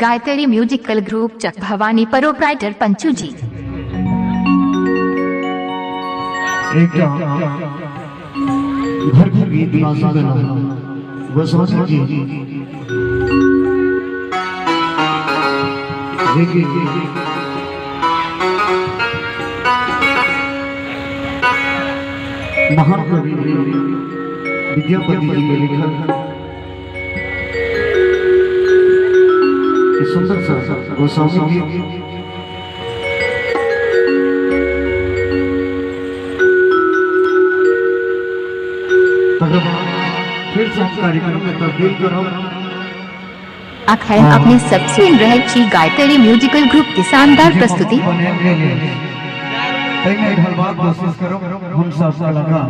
Gayatri musical group चक Bhavani proprietor Panchu जी। एक घर घर गीत गासा देना गोस्वामी जी देखिए महान कवि विद्यापति जी ने लिखा सुंदर सा गोस्वामी गीत फिर से कार्यक्रम में तब्दील करो। अखैन अपने सब सुन रहे छी गायत्री म्यूजिकल ग्रुप की शानदार प्रस्तुति। कोशिश करो हम सब लगा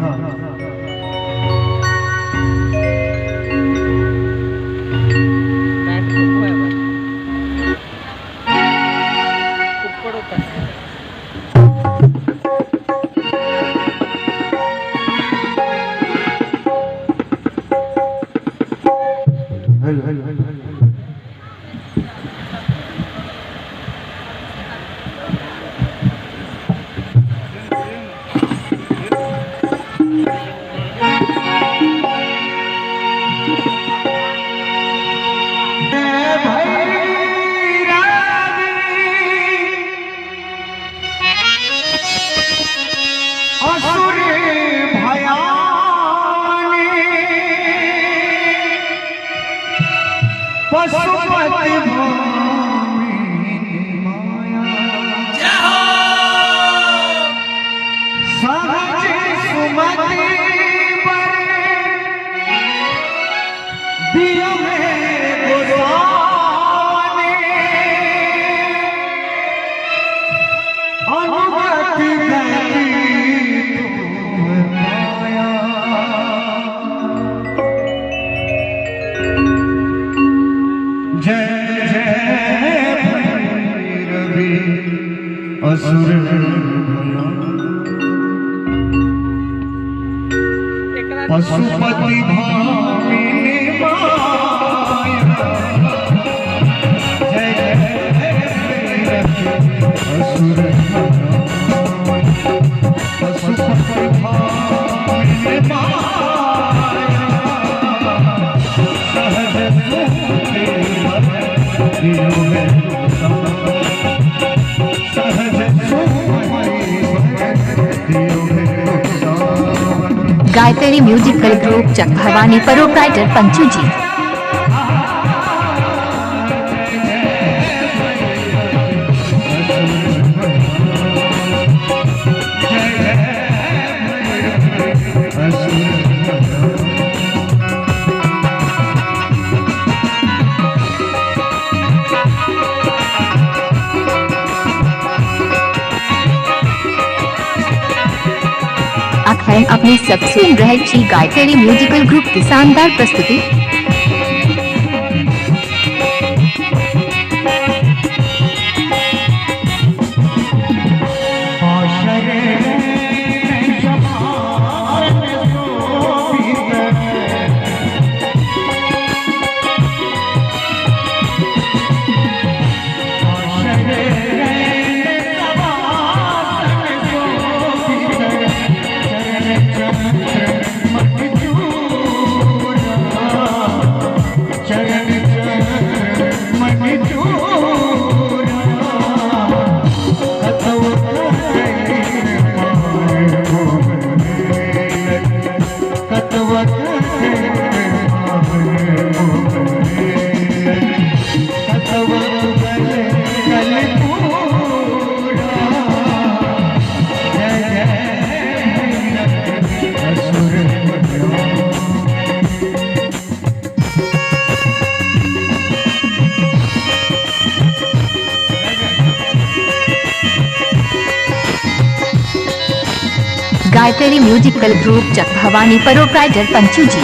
पशुपति सहज सुमति दियो अनुगति गति जय जय भैरवी असुर पशुपति भामिनी माया जय जय भैरवी असुर पशुपति भामिनी माया सहज गायत्री म्यूजिकल ग्रुप चक भवानी प्रोप्राइटर पंचू जी। अखैन अपने सब सुन रहे छी गायत्री म्यूजिकल ग्रुप की शानदार प्रस्तुति। गायत्री म्यूजिकल ग्रुप चक भवानी प्रोप्राइटर पंचू जी।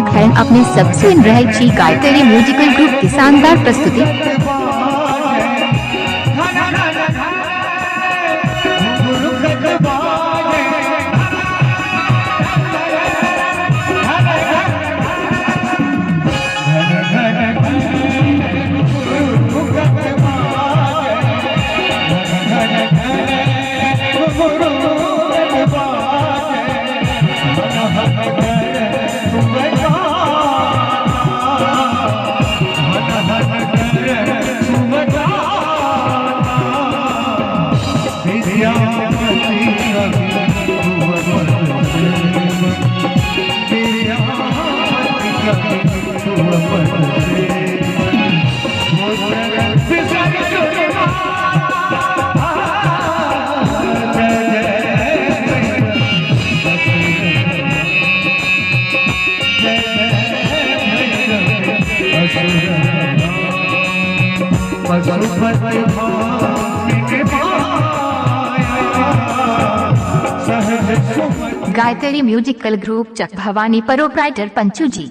अखैन अपने सब सुन रहे छी गायत्री म्यूजिकल ग्रुप की शानदार प्रस्तुति। गायत्री म्यूजिकल ग्रुप चक भवानी प्रोप्राइटर पंचू जी।